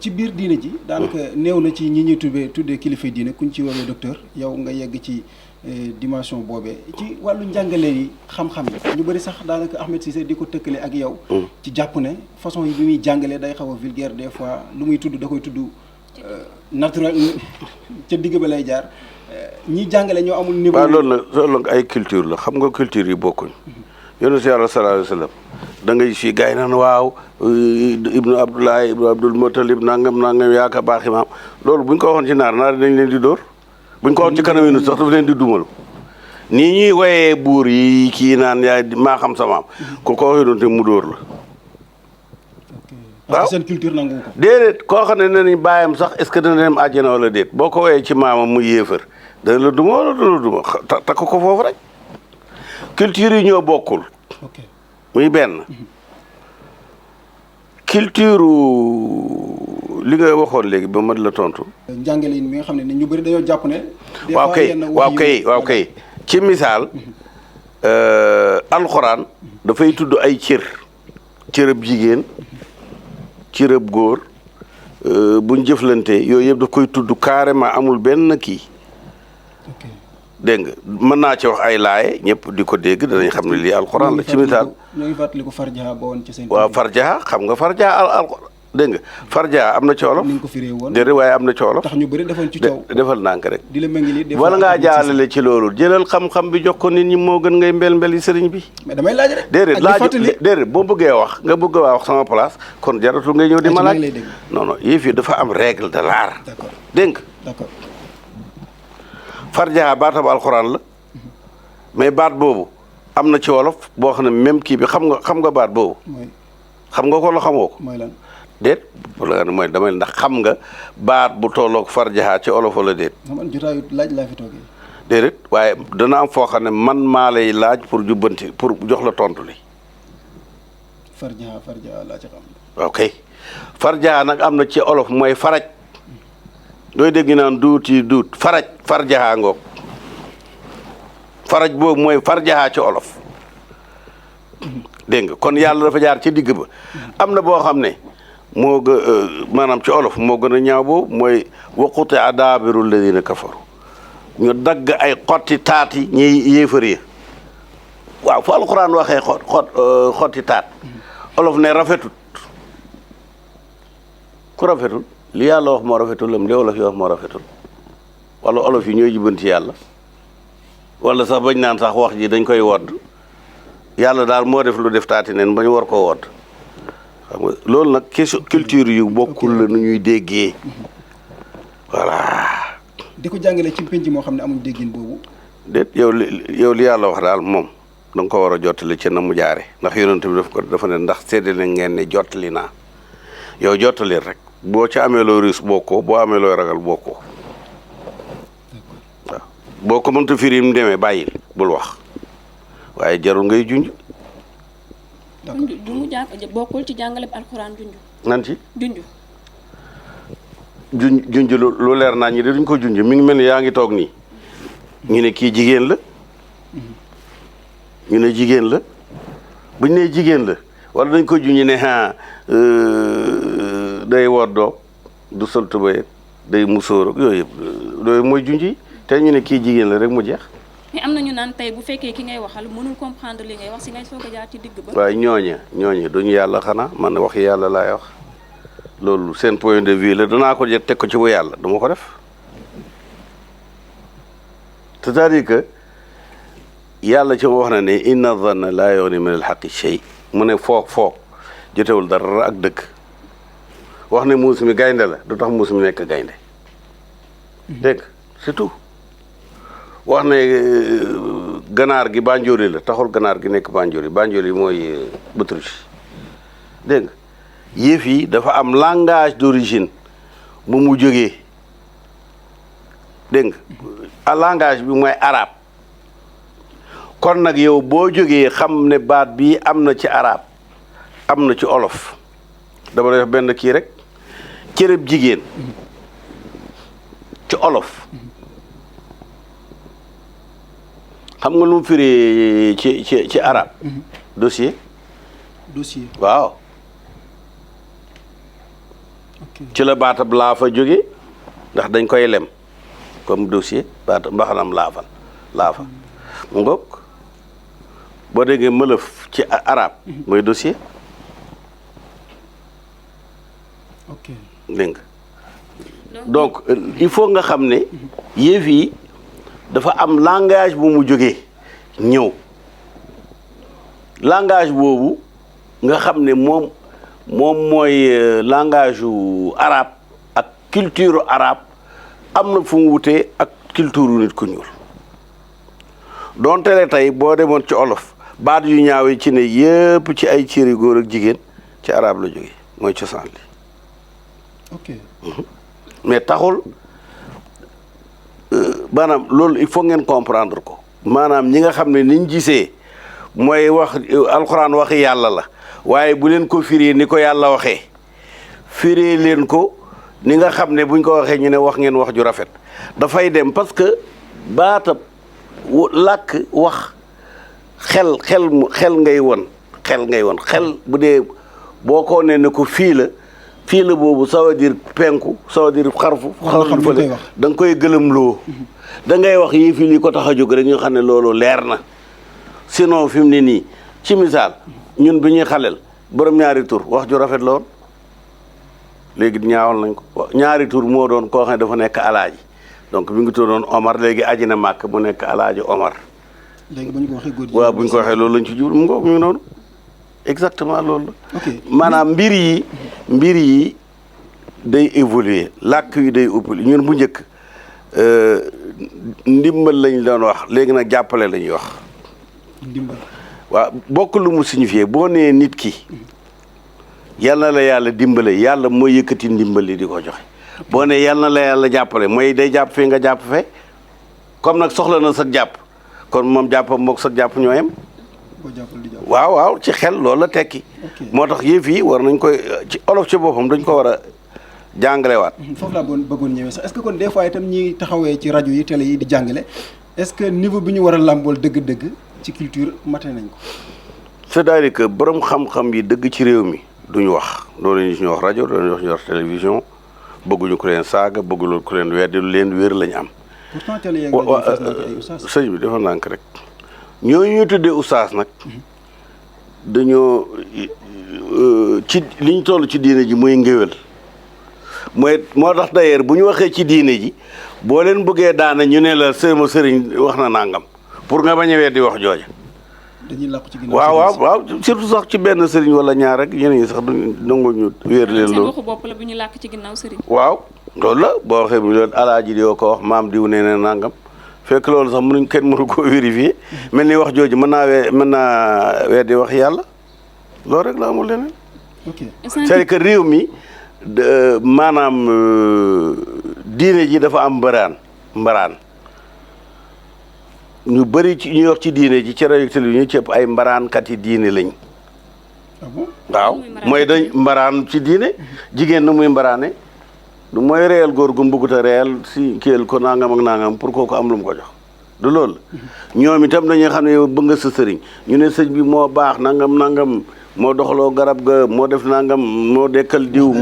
ci biir diine ji daanaka néew na ci ñi ñuy tuddee kilifa diine kuñ ci woowee docteur yow nga yegg ci dimension boobee ci wàllu njàngale yi xam-xam yi ñu bëri sax daanaka Ahmed Cissé di ko tëkkale ak yow ci jàpp ne façon yi bi muy jàngalee day xaw a vulgaire des fois lu muy tudd da koy tudd naturel ca digg ba lay jaar ñi jàngale ñoo amul niveau. waaw loolu la ay culture la xam nga culture yi bokkuñ yonent si yàlla sallallahu alayhi wa sallam da ngay fii gars yi naan waaw ibnu abdoulaye ibnu abdul mutalib nangam yaaka baax imaam loolu buñ ko waxoon ci naar dañ leen di dóor buñ ko waxoon ci kanam yi sax dafa leen di dumalu nii ñuy woyee buur yi kii naan yaay maa xam sa maam ko waxee doon te mu dóor la parce que seen culture nangu ko. déedéet koo xam ne nee nañ bàyyam sax est ce que dana dem àjjana wala déet boo ko woyee ci maamam mu yéefar dana la duma wala dana la duma takk ko foofu rek culture yi ñoo bokkul muy benn culture li nga waxoon léegi ba mat la tontu. njàngale yi mi nga xam ne ñu bëri dañoo jàpp ne. waaw kay ci misaal alxuraan dafay tudd ay cërëb jigéen cërëb góor buñ jëflante yooyu yëpp daf koy tudd carrément amul benn kii. dégg nga mën naa ci wax ay laaye ñëpp di ko dégg danañ xam ne lii alxuraan la ci misaal. ñoo ngi fàttaliku farjaha ba woon ci seen. waaw farjaha xam nga farjaha dégg nga farjaha am na ci wolof. ni nga ko firee woon déedéet waaye am na ci wolof. tax ñu bëri defoon ci coow. defal nànk rek. di la méngale wala ngaa jaalale ci loolu jëlal xam-xam bi jox ko nit ñi moo gën ngay mbel yi sëriñ bi. mais damay laaj rek. déedéet boo bëggee wax nga bëgg a wax sama place kon jaratul ngay ñëw di ma laaj. non non yëf yi dafa am règle de l'art. d'accord dégg nga. d'accord. farjaha baatab alxuraan la mais baat boobu am na ci wolof boo xam ne même kii bi xam nga baat boobu. xam nga ko la xamoo ko. mooy lan. déet wala mooy damay ndax xam nga baat bu tolloog farjaha ci olof wala déet. man jotaayu laaj laa fi toogee. déedéet waaye dana am foo xam ne man maa lay laaj pour jubbanti pour jox la tontu li. farjaha laa ci xam. ok farjaha nag am na ci olof mooy faraj. dooy dégg naan duut farjaha ngoog faraj boobu mooy farjaha ci olof dégg nga kon yàlla dafa jaar ci digg ba am na boo xam ne moo maanaam ci olof moo gën a ñaaw boobu mooy waqute adaabiru alladina kafaru ñu dagg ay xotti taat yi ñuy yéefar yi waaw fu alxuraan waxee xotti taat olof ne rafetut ku rafetul li yàlla wax moo rafetul am li olof yi wax moo rafetul wala olof yi ñooy jubanti yàlla wala sax bañ naan sax wax ji dañ koy wodd yàlla daal moo def lu def taati neen ba ñu war koo wodd xam nga loolu nag culture yu bokkul la nu ñuy déggee voilà. di ko jàngale ci penc moo xam ne amul déggin boobu. déet yow li yàlla wax daal moom da nga ko war a jottali ci na mu jaare ndax yonent bi dafa ne ndax séddale na ngeen ne jottali naa yow jottali rek. boo ci amee loo riis bokkoo boo amee looy ragal bokkoo waaw boo ko mënta firi mu demee bàyyil bul wax waaye jarul ngay junj. du mu bokkul ci jàngale alxuraan junj. nan ci junj. lu leer naa ñi de duñ ko junj mi ngi mel ni yaa ngi toog nii ñu ne kii jigéen la ñu ne jigéen la buñ nee jigéen la wala dañ ko junj ne day woddoo du sol tubéy day musóor ak yooyu yëpp loolu mooy junj yi te ñu ne kii jigéen la rek mu jeex. mais am na ñu naan tey bu fekkee ki ngay waxal mënul comprendre li ngay wax si ngay soog a jaar ci digg ba. waaye ñooñe duñu yàlla xanaa man wax yàlla laay wax loolu seen point de vue la danaa ko teg ko ci bu yàlla dama ko def c'est-à-dire que yàlla ci ma wax na ne inna zanna laa yughni min al-haqqi shay mu ne foog jotewul dara ak dëgg. wax ne muus mi gaynde la du tax muus mi nekk gaynde dégg c'est tout wax ne ganaar gi banjooli la taxul ganaar gi nekk banjooli mooy Autriche dégg nga yëf yi dafa am langage d'origine bu mu jógee dégg nga langage bi mooy arabe kon nag yow boo jógee xam ne baat bii am na ci arabe am na ci olof dama def benn kii rek cërëb jigéen ci olof xam nga lu mu firi ci arabe dossier waaw ci la baatab laafa jóge ndax dañ koy lem comme dossier baata mbaxanam laafa mu ngoog boo déggee mëlëf ci arab mooy dossier dégg nga donc il faut nga xam ne yëf yi dafa am langage bu mu jógee ñëw langage boobu nga xam ne moom mooy langage u arabe ak culture arabe am na fu mu wutee ak culture nit ku ñuul donte le tey boo demoon ci olof baat yu ñaawee ci ne yëpp ci ay cëri góor ak jigéen ci arabe la jógee mooy cosaan li mais taxul maanaam loolu il faut ngeen comprendre ko maanaam ñi nga xam ne niñ gisee mooy wax alxuraan waxi yàlla la waaye bu leen ko firee ni ko yàlla waxee firee leen ko ni nga xam ne buñ ko waxee ñu ne wax ngeen wax ju rafet dafay dem parce que baatab làkk wax xel ngay won xel bu dee boo ko ne ko fii la boobu ça veut dire penku ça veut dire xarfu fële da nga koy gëlëmloo da ngay wax yii fii li ko tax a jóg rek ñu xam ne loolu leer na sinon fi mu ne nii ci misaal ñun bi ñuy xaleel borom ñaari tur wax ju rafet la woon léegi ñaawal nañ ko ñaari tur moo doon koo xam ne dafa nekk alaaji donc bi ngi tuddoon Omar léegi aji na màkk mu nekk alaaji Omar léegi bu ñu ko waxee góor waaw bu ñu ko waxee loolu lañ ci jur mu ngi noonu exactement loolu la maanaam mbir yi day évoluer làkk yi day ëpp ñun bu njëkk ndimbal lañ doon wax léegi nag jàppale la ñuy wax ndimbal waaw bokk lu mu signifié boo nee nit ki yàlla na la yàlla dimbale yàlla mooy yëkkati ndimbal li di ko joxe boo nee yàlla na la yàlla jàppale mooy day jàpp fii nga jàpp fee comme nag soxla na sa jàpp kon moom jàppam mook sa jàpp ñoo yem waaw ci xel loolu la tekki moo tax yëf yi war nañ koy ci olof ci boppam dañ ko war a jàngalewaat foofu laa bëggoon ñëwee sax est-ce que kon des fois itam ñi taxawee ci rajo yi télé yi di jàngale est-ce que niveau bi ñu war a làmbool dëgg-dëgg ci culture mate nañ ko c'est-à-dire que borom xam-xam yi dëgg ci réew mi duñu wax loolu ñu suñu wax rajo loolu ñu wax télévision bëgguñu ku leen saaga bëgguñu ku leen weddi lu leen wér lañu am pourtant télé yeeg rajo fas na ay oustaz sëñ bi dafa nànk rek ñooñu ñu tuddee oustaz nag dañoo ci li ñu toll ci diine ji mooy ngéwél moo tax d'ailleurs bu ñu waxee ci diine ji boo leen bëggee daana ñu ne la sama sëriñ wax na nangam pour nga bañ a weddi wax jooja dañuy làqu ci ginnaaw waaw surtout sax ci benn sëriñ wala ñaar rek ñeneen ñi sax duñ nangu ñu wéer leen loolu waxu bopp la bu ñu làkk ci ginnaaw sëriñ waaw loolu la boo waxee bi loolu alaaji di yoo ko wax maam diw nee na nangam fekk loolu sax kenn mënu koo vérifier mel ni wax jooju mën naa weddi wax yàlla loolu rek la amul leneen c'est que réew mi maanaam diine ji dafa am mbaraan ñu bëri ci ñu wax ci diine ji ci rajo télévision ñu cëpp ay mbaraankat yi diine lañ waaw mooy dañ mbaraan ci diine jigéen na muy mbaraane du mooy réyal góor gu mbugut a réyal si kiyal ko nangam ak nangam pour kooku am lu mu ko jox du loolu ñoom itam dañuy xam ne yow bëgg nga sa sëriñ ñu ne sëñ bi moo baax nangam moo doxaloo garab ga moo def nangam moo dekkal diw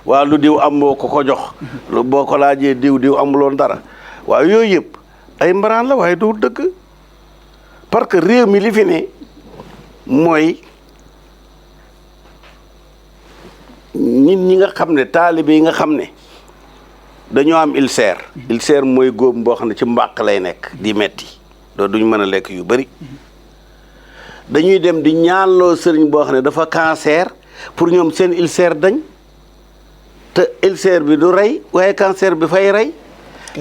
waaw lu diw am moo ko jox boo ko laajee diw amuloon dara waaw yooyu yëpp ay mbaraan la waaye du dëgg parce que réew mi li fi ne mooy nit ñi nga xam ne taalibe yi nga xam ne dañoo am ulcère mooy góob boo xam ne ci mbàq lay nekk di metti doo duñ mën a lekk yu bari dañuy dem di ñaanloo sëriñ boo xam ne dafa cancer pour ñoom seen ulcère dañ te ulcère bi du rey waaye cancer bi fay rey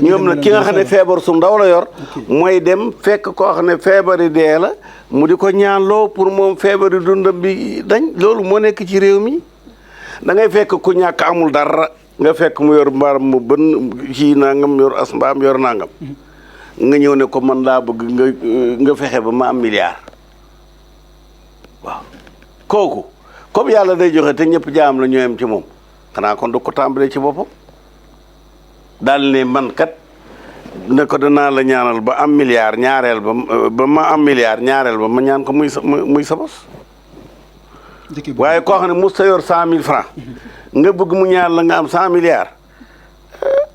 ñoom nag ki nga xam ne feebar su ndaw la yor mooy dem fekk koo xam ne feebari dee la mu di ko ñaanloo pour moom feebari dundam bi dañ loolu moo nekk ci réew mi da ngay fekk ku ñàkk amul dara nga fekk mu yor mbaam mu bën ci nangam yor as mbaam yor nangam nga ñëw ne ko man laa bëgg nga fexe ba ma am milliard waaw kooku comme yàlla day joxe te ñëpp jaam la ñooyam ci moom xanaa kon du ko tàmbalee ci boppam daal ne man kat ne ko danaa la ñaanal ba am milliard ñaareel ba ma am milliard ñaareel ba ma ñaan ko muy sa bos waaye koo xam ne mos ta yor 100 000 francs nga bëgg mu ñaar la nga am 100 milliards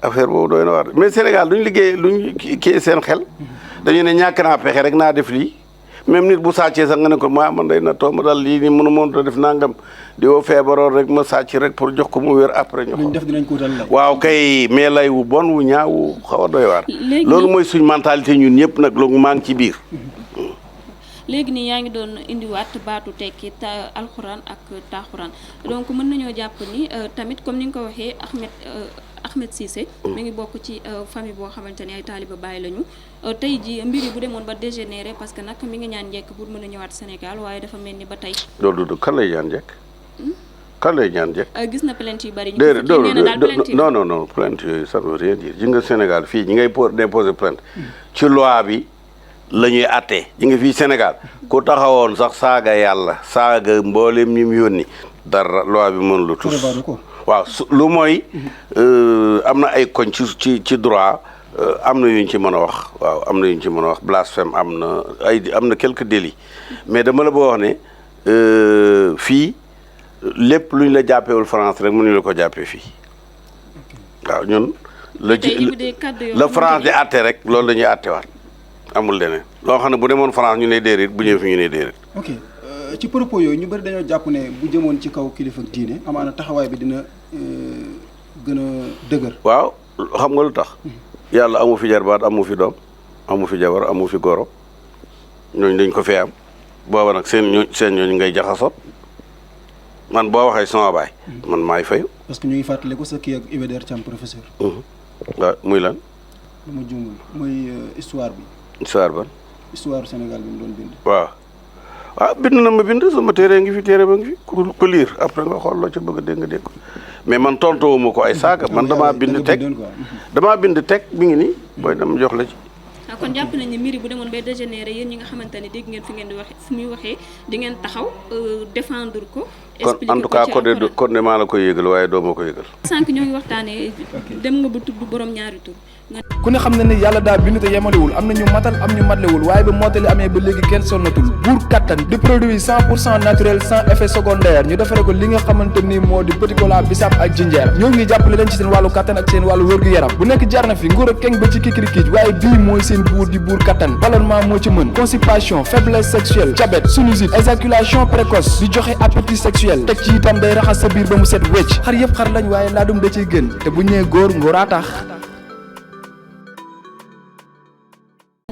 affaire boobu doy na war mais Sénégal duñ liggéey luñ kii seen xel dañu ne ñàkk naa pexe rek naa def lii même nit bu sàccee sax nga ne ko man day na toog ma dal lii nii mënu moon def nangam di woo feebaroon rek ma sàcc rek pour jox ko mu wér après ñu luñ def dinañ ko wutal lay. waaw kay mais lay wu bon wu ñaaw wu xaw a doy waar loolu mooy suñ mentalité ñun ñëpp nag loolu maa ngi ci biir léegi nii yaa ngi doon indiwaat baatu tekki alxuraan ak taaxuraan donc mën nañoo jàpp ni tamit comme ni nga ko waxee Ahmed Cissé mi ngi bokk ci famille boo xamante ni ay taaliba Baay lañu tey ji mbir yi bu demoon ba dégénéré parce que nag mi ngi ñaan njekk pour mën a ñëwaat Sénégal waaye dafa mel ni ba tey loolu du kan lay ñaan njekk kan lay ñaan njekk gis na plainte yu bari non plainte yooyu ça veut rien dire ji nga Sénégal fii ñi ngay déposer plainte ci loi bi la ñuy attee ji nga fii Sénégal ku taxawoon sax saaga yàlla saaga mboolem ñi mu yónni dara loi bi mën lu tus waaw lu mooy am na ay koñ ci droit am na yuñ ci mën a wax waaw am na yuñ ci mën a wax blasphème am na quelques délits mais dama la boo wax ne fii lépp luñ la jàppewul France rek mënuñu la ko jàppee fii waaw ñun la France di atte rek loolu la ñuy attewaat amul leneen loo xam ne bu demoon France ñu ne déedéet bu ñëwee fi ñu ne déedéet. ok ci propos yooyu ñu bëri dañoo jàpp ne bu jëmoon ci kaw kilifa diine amaana taxawaay bi dina gën a dëgër. waaw xam nga lu tax. yàlla amu fi jarbaat amu fi doom amu fi jabar amu fi goro ñooñu dañ ko fee am booba nag seen ñooñu ngay jaxasoo man boo waxee sama baay. man maay fayu. parce que ñu ngi fàttaliku sa kii ak Iba Der Thiam professeur. waaw muy lan. lu ma juumul muy histoire bi. histoire ban. histoire Sénégal bi mu doon bind. waaw bind na ma bind sama téere ngi fi téere ba ngi fi ku lire après nga xool loo ca bëgg a dégg nga dégg ko mais man tontuwuma ko ay saaga man damaa bind teg mi ngi nii booy dem jox la ci. kon jàpp nañ ne mbir yi bu demoon bay dégénéré yéen ñi nga xamante ne dégg ngeen fi ngeen di waxe fu muy waxee di ngeen taxaw défendre ko. kon en tout cas kon de maa la koy yëgal waaye doo ma ko yëgal. sànq ñoo ngi waxtaanee dem nga ba tudd borom ñaari tur. ku ne xam na ni yàlla daa bind te yemalewul am na ñu matal am ñu matlewul waaye ba mottali amee ba léegi kenn sonnatul buur kattan di produit 100% naturel sans effet secondaire ñu defare ko li nga xamante ni moo di petit cola bisaab ak jinjeer ñoo ngi jàppale leen ci seen wàllu kattan ak seen wàllu wërgu-yaram bu nekk jarna fi nguur ak keng ba ci kikirikiij waaye bii mooy seen buur di buur kattan ballonnement moo ci mën constipation faiblesse sexuelle diabète sinusite éjaculation précoce di joxe appétit sexuel teg ci itam day raxas sa biir ba mu set wecc xar yëpp xar lañ waaye laadum da ciy gën te bu ñëwee góor ngóoraa tax